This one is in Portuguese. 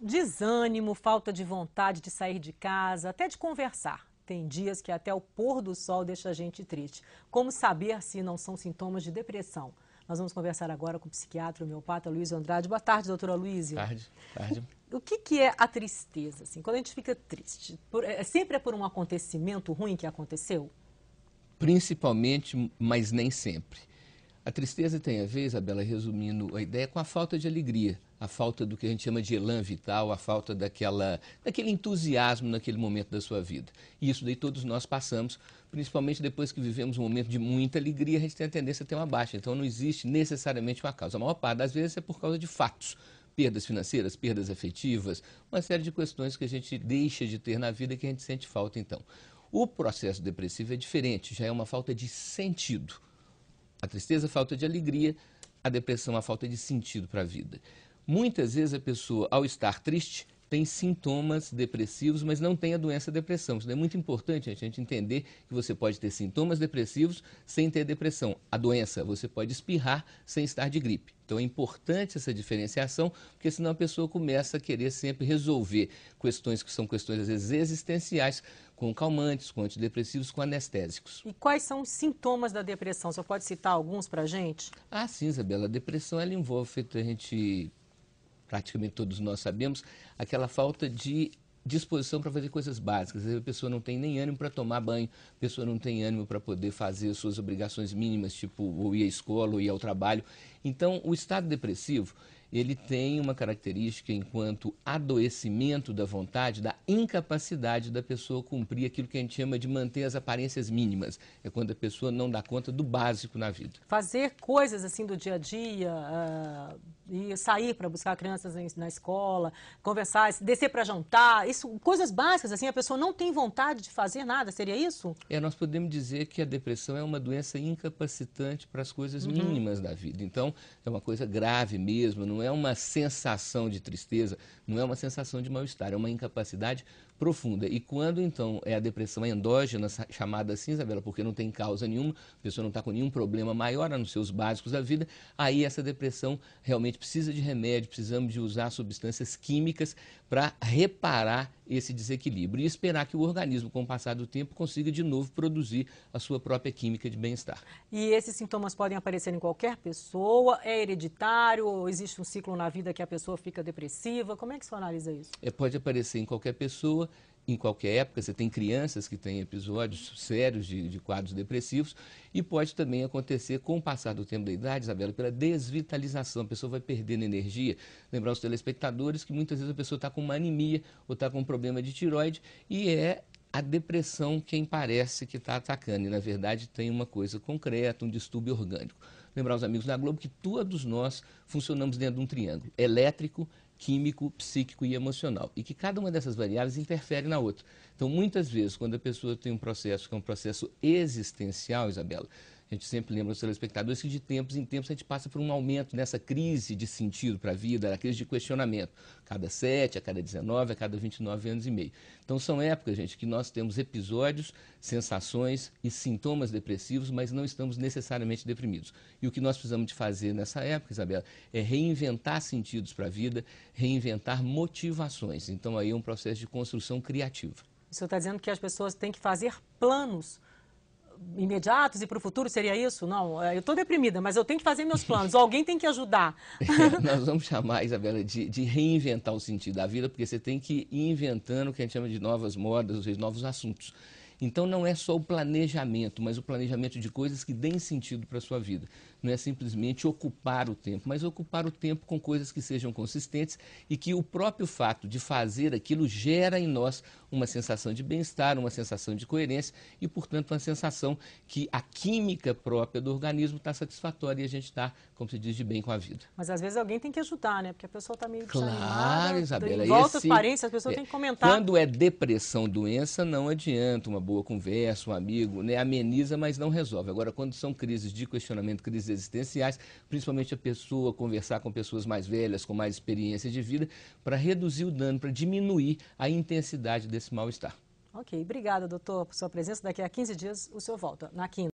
Desânimo, falta de vontade de sair de casa, até de conversar. Tem dias que até o pôr do sol deixa a gente triste. Como saber se não são sintomas de depressão? Nós vamos conversar agora com o psiquiatra homeopata Luísio Andrade. Boa tarde, doutora Luísio. Tarde. O que é a tristeza? Assim, quando a gente fica triste, sempre é por um acontecimento ruim que aconteceu? Principalmente, mas nem sempre. A tristeza tem a ver, Isabela, resumindo a ideia, com a falta de alegria, a falta do que a gente chama de elan vital, a falta daquele entusiasmo naquele momento da sua vida. E isso daí todos nós passamos, principalmente depois que vivemos um momento de muita alegria, a gente tem a tendência a ter uma baixa. Então não existe necessariamente uma causa. A maior parte das vezes é por causa de fatos. Perdas financeiras, perdas afetivas, uma série de questões que a gente deixa de ter na vida e que a gente sente falta então. O processo depressivo é diferente, já é uma falta de sentido. A tristeza, a falta de alegria, a depressão, a falta de sentido para a vida. Muitas vezes a pessoa, ao estar triste, tem sintomas depressivos, mas não tem a doença depressão. Isso é muito importante a gente entender que você pode ter sintomas depressivos sem ter depressão. A doença, você pode espirrar sem estar de gripe. Então é importante essa diferenciação, porque senão a pessoa começa a querer sempre resolver questões que são questões às vezes existenciais, com calmantes, com antidepressivos, com anestésicos. E quais são os sintomas da depressão? Você pode citar alguns para a gente? Ah, sim, Isabela, a depressão ela envolve, praticamente todos nós sabemos, aquela falta de disposição para fazer coisas básicas. A pessoa não tem nem ânimo para tomar banho, a pessoa não tem ânimo para poder fazer as suas obrigações mínimas, tipo ou ir à escola ou ir ao trabalho. Então, o estado depressivo, ele tem uma característica enquanto adoecimento da vontade, da incapacidade da pessoa cumprir aquilo que a gente chama de manter as aparências mínimas. É quando a pessoa não dá conta do básico na vida. Fazer coisas assim do dia a dia, e sair para buscar crianças na escola, conversar, descer para jantar, isso, coisas básicas, assim, a pessoa não tem vontade de fazer nada, seria isso? Nós podemos dizer que a depressão é uma doença incapacitante para as coisas mínimas da vida. Então, é uma coisa grave mesmo, não é uma sensação de tristeza, não é uma sensação de mal-estar, é uma incapacidade profunda. E quando, então, é a depressão endógena, chamada assim, Isabela, porque não tem causa nenhuma, a pessoa não está com nenhum problema maior nos seus básicos da vida, aí essa depressão realmente precisa de remédio, precisamos de usar substâncias químicas para reparar esse desequilíbrio e esperar que o organismo, com o passar do tempo, consiga de novo produzir a sua própria química de bem-estar. E esses sintomas podem aparecer em qualquer pessoa? É hereditário? Ou existe um ciclo na vida que a pessoa fica depressiva? Como é que você analisa isso? Pode aparecer em qualquer pessoa, em qualquer época. Você tem crianças que têm episódios sérios de quadros depressivos e pode também acontecer com o passar do tempo da idade, Isabela, pela desvitalização. A pessoa vai perdendo energia. Lembrar os telespectadores que muitas vezes a pessoa está com uma anemia ou está com um problema de tireoide e é a depressão quem parece que está atacando e, na verdade, tem uma coisa concreta, um distúrbio orgânico. Lembrar os amigos da Globo que todos nós funcionamos dentro de um triângulo elétrico, químico, psíquico e emocional. E que cada uma dessas variáveis interfere na outra. Então, muitas vezes, quando a pessoa tem um processo que é um processo existencial, Isabela, a gente sempre lembra aos telespectadores que de tempos em tempos a gente passa por um aumento nessa crise de sentido para a vida, a crise de questionamento, cada 7, a cada 19, a cada 29 anos e meio. Então são épocas, gente, que nós temos episódios, sensações e sintomas depressivos, mas não estamos necessariamente deprimidos. E o que nós precisamos de fazer nessa época, Isabela, é reinventar sentidos para a vida, reinventar motivações. Então aí é um processo de construção criativa. O senhor está dizendo que as pessoas têm que fazer planos imediatos e para o futuro, seria isso? Não, eu estou deprimida, mas eu tenho que fazer meus planos, alguém tem que ajudar. Nós vamos chamar, Isabela, de reinventar o sentido da vida, porque você tem que ir inventando o que a gente chama de novas modas, ou seja, novos assuntos. Então não é só o planejamento, mas o planejamento de coisas que deem sentido para a sua vida. Não é simplesmente ocupar o tempo, mas ocupar o tempo com coisas que sejam consistentes e que o próprio fato de fazer aquilo gera em nós uma sensação de bem-estar, uma sensação de coerência e, portanto, uma sensação que a química própria do organismo está satisfatória e a gente está, como se diz, de bem com a vida. Mas às vezes alguém tem que ajudar, né? Porque a pessoa está meio desanimada. Claro, Isabela. Em volta os parentes, as pessoas têm que comentar. Quando é depressão, doença, não adianta uma boa conversa, um amigo, né? Ameniza, mas não resolve. Agora, quando são crises de questionamento, crises existenciais, principalmente a pessoa conversar com pessoas mais velhas, com mais experiência de vida, para reduzir o dano, para diminuir a intensidade desse mal-estar. Ok, obrigada, doutor, por sua presença. Daqui a 15 dias o senhor volta, na quinta.